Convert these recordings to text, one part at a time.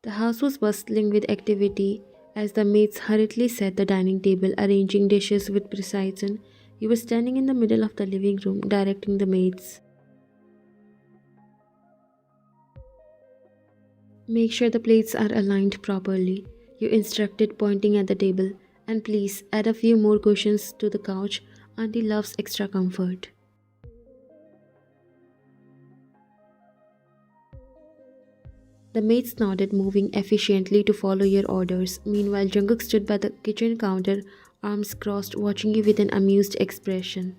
The house was bustling with activity as the maids hurriedly set the dining table, arranging dishes with precision. You were standing in the middle of the living room, directing the maids. Make sure the plates are aligned properly, you instructed, pointing at the table. And please add a few more cushions to the couch. Auntie loves extra comfort. The maids nodded, moving efficiently to follow your orders. Meanwhile, Jungkook stood by the kitchen counter, arms crossed, watching you with an amused expression.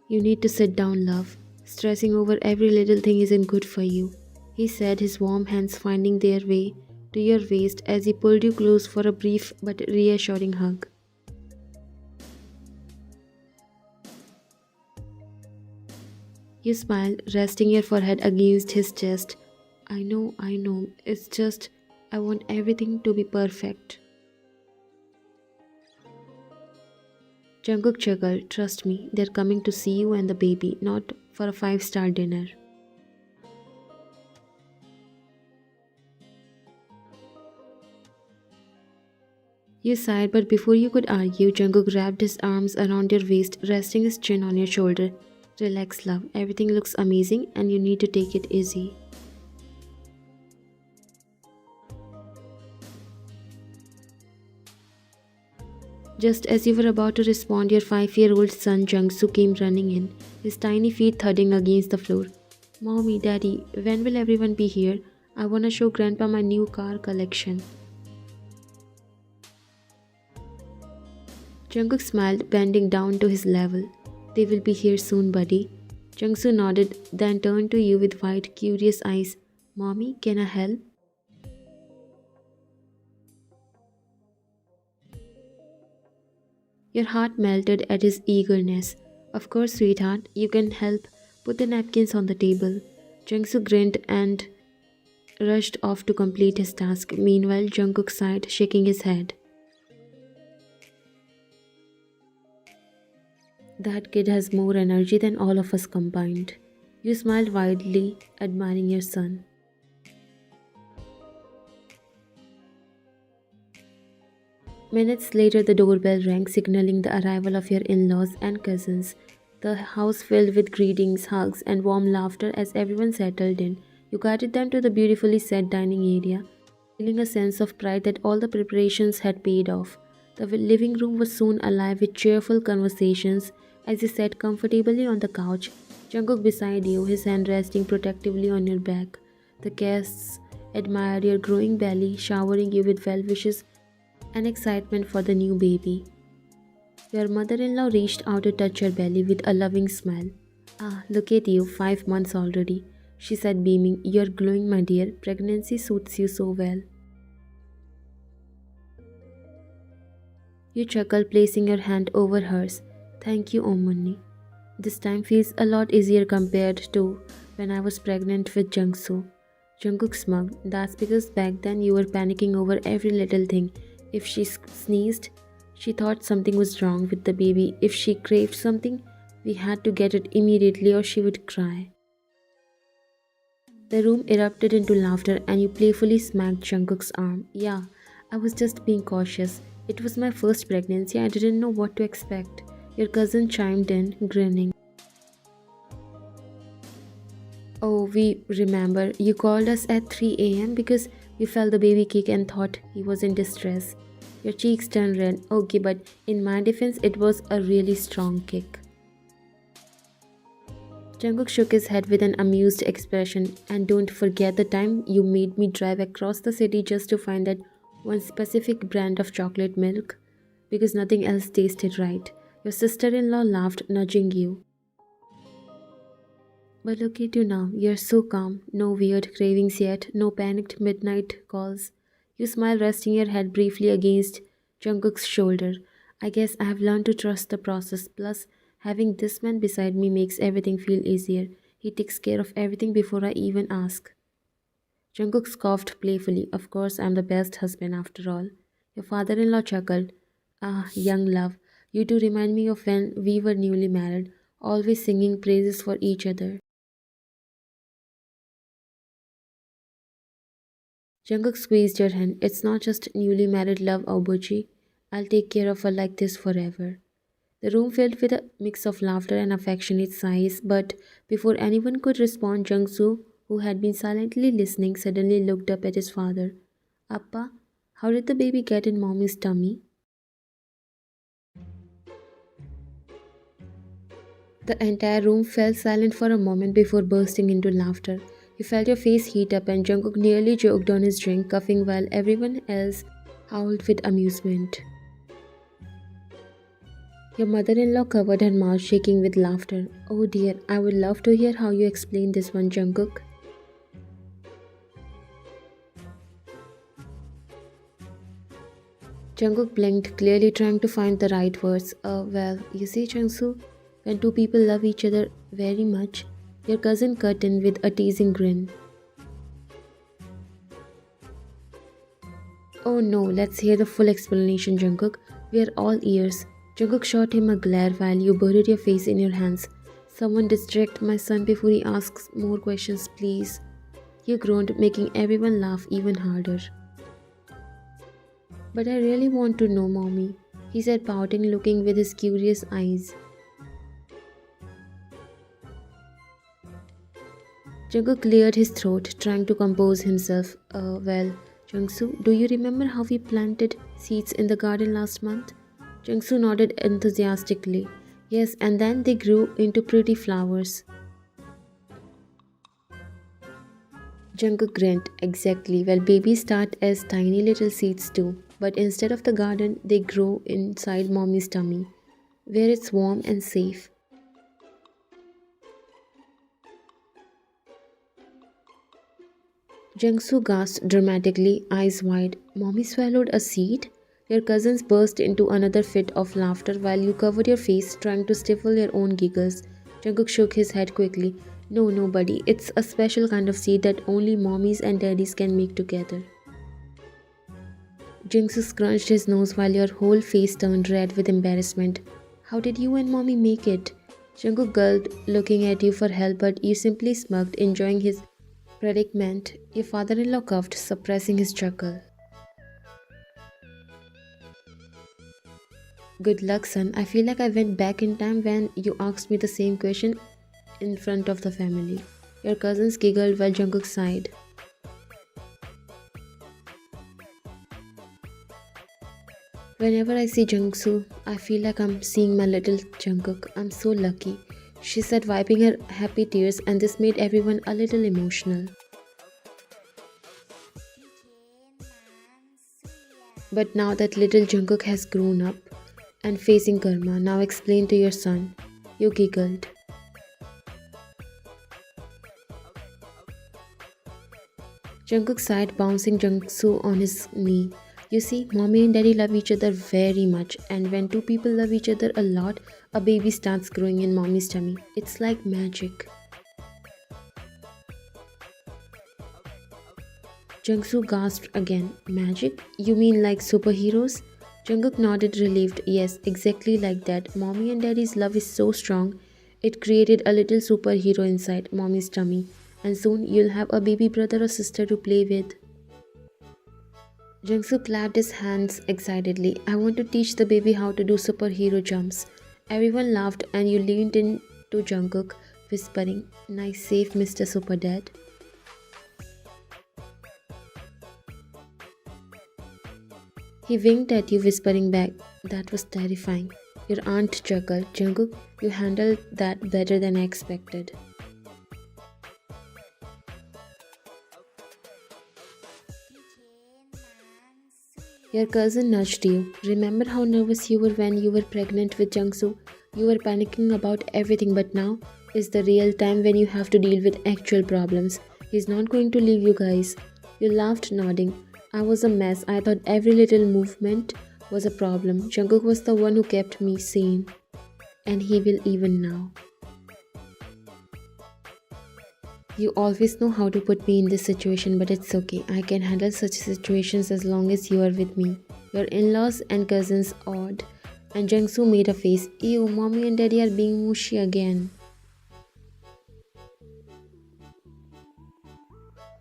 You need to sit down, love. Stressing over every little thing isn't good for you, he said, his warm hands finding their way to your waist as he pulled you close for a brief but reassuring hug. You smiled, resting your forehead against his chest. I know, it's just I want everything to be perfect. Jungkook chuckled, trust me, they're coming to see you and the baby, not for a five-star dinner. You sighed, but before you could argue, Jungkook wrapped his arms around your waist, resting his chin on your shoulder. Relax, love. Everything looks amazing and you need to take it easy. Just as you were about to respond, your 5-year-old son Jungsu came running in, his tiny feet thudding against the floor. Mommy, Daddy, when will everyone be here? I wanna show Grandpa my new car collection. Jungkook smiled, bending down to his level. They will be here soon, buddy. Jungsu nodded, then turned to you with wide, curious eyes. Mommy, can I help? Your heart melted at his eagerness. Of course, sweetheart, you can help. Put the napkins on the table. Jungsu grinned and rushed off to complete his task. Meanwhile, Jungkook sighed, shaking his head. That kid has more energy than all of us combined. You smiled widely, admiring your son. Minutes later, the doorbell rang, signaling the arrival of your in laws and cousins. The house filled with greetings, hugs, and warm laughter as everyone settled in. You guided them to the beautifully set dining area, feeling a sense of pride that all the preparations had paid off. The living room was soon alive with cheerful conversations as you sat comfortably on the couch, Jungkook beside you, his hand resting protectively on your back. The guests admired your growing belly, showering you with well wishes and excitement for the new baby. Your mother in law reached out to touch your belly with a loving smile. Ah, look at you, 5 months already, she said, beaming. You're glowing, my dear. Pregnancy suits you so well. You chuckled, placing your hand over hers. Thank you, Omuni. This time feels a lot easier compared to when I was pregnant with Jungsu. Jungkook smiled. That's because back then you were panicking over every little thing. If she sneezed, she thought something was wrong with the baby. If she craved something, we had to get it immediately or she would cry. The room erupted into laughter and you playfully smacked Jungkook's arm. Yeah, I was just being cautious. It was my first pregnancy. I didn't know what to expect. Your cousin chimed in, grinning. Oh, we remember. You called us at 3 a.m. because you felt the baby kick and thought he was in distress. Your cheeks turned red. Okay, but in my defense, it was a really strong kick. Jungkook shook his head with an amused expression. And don't forget the time you made me drive across the city just to find that one specific brand of chocolate milk because nothing else tasted right. Your sister-in-law laughed, nudging you. But look at you now, you're so calm, no weird cravings yet, no panicked midnight calls. You smile, resting your head briefly against Jungkook's shoulder. I guess I have learned to trust the process, plus having this man beside me makes everything feel easier. He takes care of everything before I even ask. Jungkook scoffed playfully. Of course, I'm the best husband after all. Your father-in-law chuckled. Ah, young love, you two remind me of when we were newly married, always singing praises for each other. Jungkook squeezed her hand. It's not just newly married love, Aobuchi. I'll take care of her like this forever. The room filled with a mix of laughter and affectionate sighs, but before anyone could respond, Jungsu, who had been silently listening, suddenly looked up at his father. Appa, how did the baby get in mommy's tummy? The entire room fell silent for a moment before bursting into laughter. You felt your face heat up, and Jungkook nearly choked on his drink, coughing while everyone else howled with amusement. Your mother in law covered her mouth, shaking with laughter. Oh dear, I would love to hear how you explain this one, Jungkook. Jungkook blinked, clearly trying to find the right words. Well, you see, Changsu, when two people love each other very much, your cousin cut in with a teasing grin. Oh no, let's hear the full explanation, Jungkook. We are all ears. Jungkook shot him a glare while you buried your face in your hands. Someone distract my son before he asks more questions, please. You groaned, making everyone laugh even harder. But I really want to know, mommy, he said, pouting, looking with his curious eyes. Jungkook cleared his throat, trying to compose himself. Well, Jungsu, do you remember how we planted seeds in the garden last month? Jungsu nodded enthusiastically. Yes, and then they grew into pretty flowers. Jungkook grinned. Exactly. Well, babies start as tiny little seeds too, but instead of the garden, they grow inside mommy's tummy, where it's warm and safe. Jungsu gasped dramatically, eyes wide. Mommy swallowed a seed? Your cousins burst into another fit of laughter while you covered your face, trying to stifle your own giggles. Jungkook shook his head quickly. No, nobody. It's a special kind of seed that only mommies and daddies can make together. Jungsu scrunched his nose while your whole face turned red with embarrassment. How did you and mommy make it? Jungkook gulped, looking at you for help, but you simply smirked, enjoying his predicament. Your father-in-law coughed, suppressing his chuckle. Good luck, son. I feel like I went back in time when you asked me the same question in front of the family. Your cousins giggled while Jungkook sighed. Whenever I see Jungsu, I feel like I'm seeing my little Jungkook. I'm so lucky, she said, wiping her happy tears, and this made everyone a little emotional. But now that little Jungkook has grown up and facing karma, now explain to your son. You giggled. Jungkook sighed, bouncing Jungsu on his knee. You see, mommy and daddy love each other very much, and when two people love each other a lot, a baby starts growing in mommy's tummy. It's like magic. Jungsu gasped again. Magic? You mean like superheroes? Jungkook nodded relieved. Yes, exactly like that. Mommy and daddy's love is so strong, it created a little superhero inside mommy's tummy, and soon you'll have a baby brother or sister to play with. Jungsu clapped his hands excitedly. I want to teach the baby how to do superhero jumps. Everyone laughed and you leaned into Jungkook, whispering, Nice save, Mr. Super Dad. He winked at you, whispering back, That was terrifying. Your aunt chuckled. Jungkook, you handled that better than I expected. Your cousin nudged you. Remember how nervous you were when you were pregnant with Jungsu? You were panicking about everything, but now is the real time when you have to deal with actual problems. He's not going to leave you guys. You laughed, nodding. I was a mess. I thought every little movement was a problem. Jungkook was the one who kept me sane. And he will even now. You always know how to put me in this situation, but it's okay. I can handle such situations as long as you are with me. Your in-laws and cousins awed, and Jungsu made a face. Ew, mommy and daddy are being mushy again.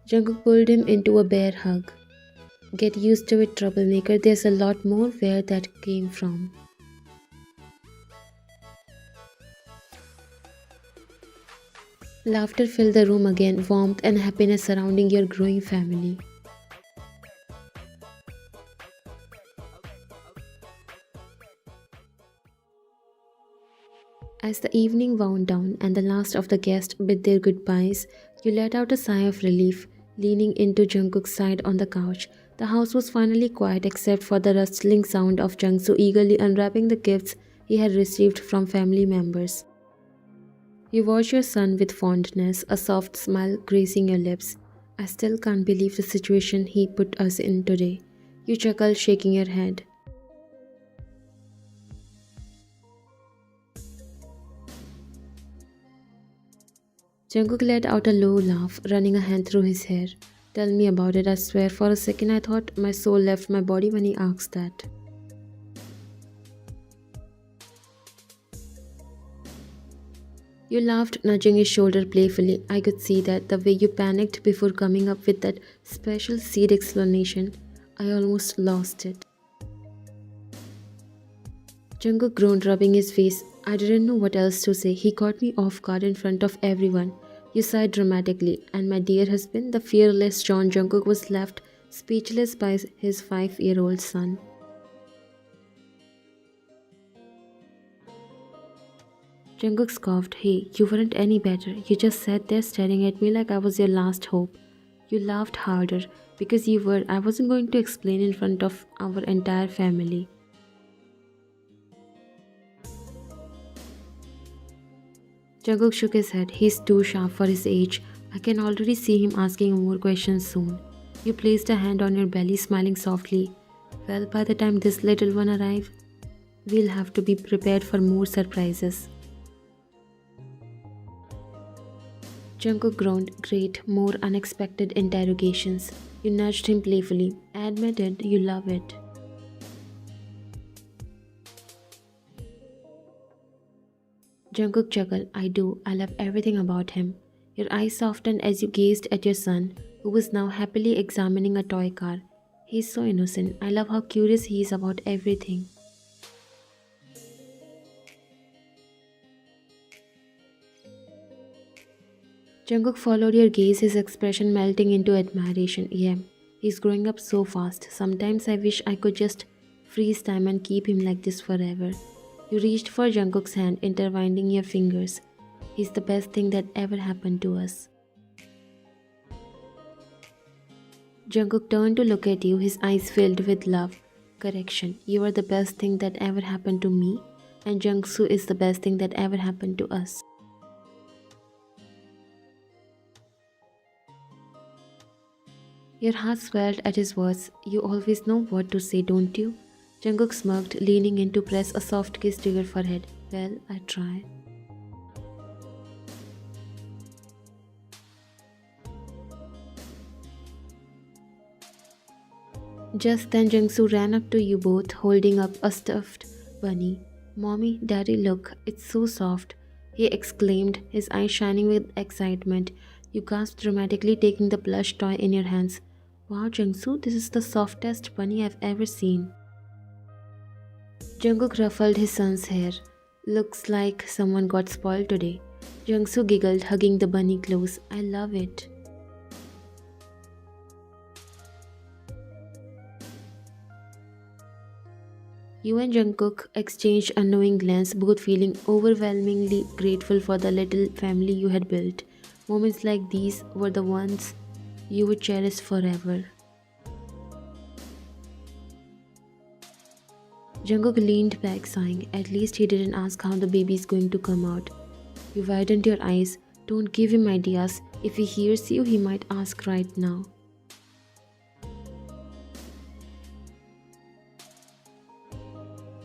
Jungkook pulled him into a bear hug. Get used to it, troublemaker. There's a lot more where that came from. Laughter filled the room again, warmth and happiness surrounding your growing family. As the evening wound down and the last of the guests bid their goodbyes, you let out a sigh of relief, leaning into Jungkook's side on the couch. The house was finally quiet except for the rustling sound of Jungsu eagerly unwrapping the gifts he had received from family members. You watch your son with fondness, a soft smile gracing your lips. I still can't believe the situation he put us in today. You chuckle, shaking your head. Jungkook let out a low laugh, running a hand through his hair. Tell me about it. I swear for a second I thought my soul left my body when he asked that. You laughed, nudging his shoulder playfully. I could see that, the way you panicked before coming up with that special seed explanation. I almost lost it. Jungkook groaned, rubbing his face. I didn't know what else to say. He caught me off guard in front of everyone. You sighed dramatically, and my dear husband, the fearless John Jungkook, was left speechless by his 5-year-old son. Jungkook scoffed. Hey, you weren't any better. You just sat there staring at me like I was your last hope. You laughed harder. Because you were. I wasn't going to explain in front of our entire family. Jungkook shook his head. He's too sharp for his age. I can already see him asking more questions soon. You placed a hand on your belly, smiling softly. Well, by the time this little one arrives, we'll have to be prepared for more surprises. Jungkook groaned. Great, more unexpected interrogations. You nudged him playfully. Admit it, you love it. Jungkook chuckled. I do. I love everything about him. Your eyes softened as you gazed at your son, who was now happily examining a toy car. He's so innocent. I love how curious he is about everything. Jungkook followed your gaze, his expression melting into admiration. Yeah, he's growing up so fast. Sometimes I wish I could just freeze time and keep him like this forever. You reached for Jungkook's hand, intertwining your fingers. He's the best thing that ever happened to us. Jungkook turned to look at you, his eyes filled with love. Correction, you are the best thing that ever happened to me, and Jungsu is the best thing that ever happened to us. Your heart swelled at his words. You always know what to say, don't you? Jungkook smirked, leaning in to press a soft kiss to your forehead. Well, I try. Just then Jungsu ran up to you both, holding up a stuffed bunny. Mommy, Daddy, look, it's so soft, he exclaimed, his eyes shining with excitement. You gasped dramatically, taking the plush toy in your hands. Wow, Jungsu, this is the softest bunny I've ever seen. Jungkook ruffled his son's hair. Looks like someone got spoiled today. Jungsu giggled, hugging the bunny close. I love it. You and Jungkook exchanged a knowing glance, both feeling overwhelmingly grateful for the little family you had built. Moments like these were the ones you would cherish forever. Jungkook leaned back, sighing. At least he didn't ask how the baby is going to come out. You widened your eyes. Don't give him ideas. If he hears you, he might ask right now.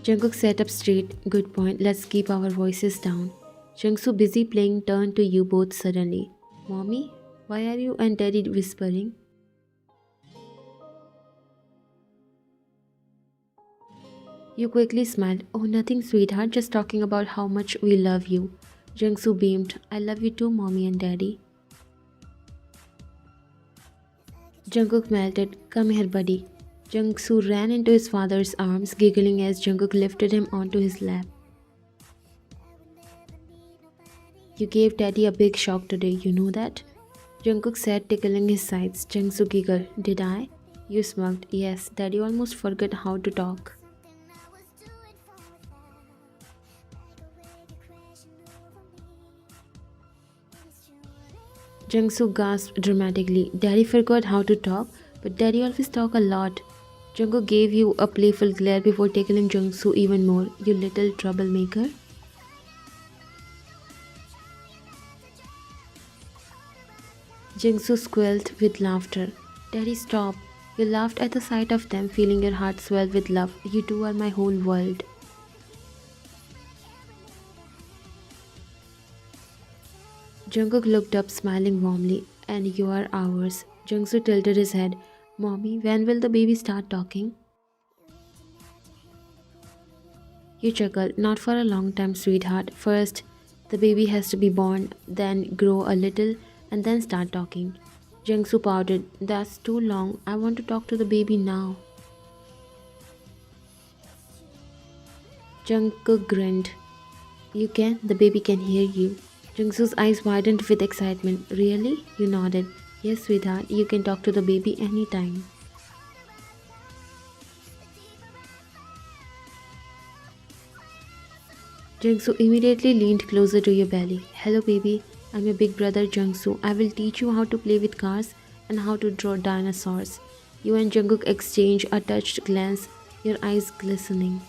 Jungkook sat up straight. Good point. Let's keep our voices down. Jungsu, busy playing, turned to you both suddenly. Mommy, why are you and Daddy whispering? You quickly smiled. Oh, nothing, sweetheart. Just talking about how much we love you. Jungsu beamed. I love you too, Mommy and Daddy. Jungkook melted. Come here, buddy. Jungsu ran into his father's arms, giggling as Jungkook lifted him onto his lap. You gave Daddy a big shock today, you know that? Jungkook said, tickling his sides. Jungsu giggled. Did I? You smirked. Yes, Daddy almost forgot how to talk. Jungsu gasped dramatically. Daddy forgot how to talk, but Daddy always talk a lot. Jungkook gave you a playful glare before tickling Jungsu even more. You little troublemaker. Jungsu squealed with laughter. Daddy, stop. You laughed at the sight of them, feeling your heart swell with love. You two are my whole world. Jungkook looked up, smiling warmly. And you are ours. Jungsu tilted his head. Mommy, when will the baby start talking? You chuckled. Not for a long time, sweetheart. First, the baby has to be born, then grow a little, and then start talking. Jungsu pouted. That's too long. I want to talk to the baby now. Jungkook grinned. You can? The baby can hear you. Jungsu's eyes widened with excitement. Really? You nodded. Yes, sweetheart. You can talk to the baby anytime. Jungsu immediately leaned closer to your belly. Hello, baby. I'm your big brother Jungsu. I will teach you how to play with cars and how to draw dinosaurs. You and Jungkook exchanged a touched glance, your eyes glistening.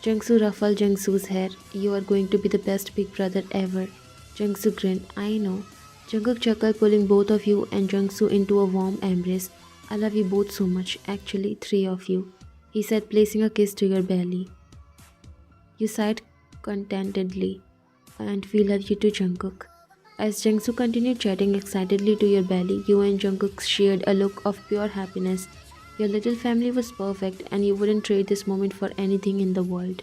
Jungsu ruffled Jungsu's hair. You are going to be the best big brother ever. Jungsu grinned. I know. Jungkook chuckled, pulling both of you and Jungsu into a warm embrace. I love you both so much. Actually, three of you, he said, placing a kiss to your belly. You sighed contentedly and we love you too, Jungkook. As Jungsu continued chatting excitedly to your belly, you and Jungkook shared a look of pure happiness. Your little family was perfect and you wouldn't trade this moment for anything in the world.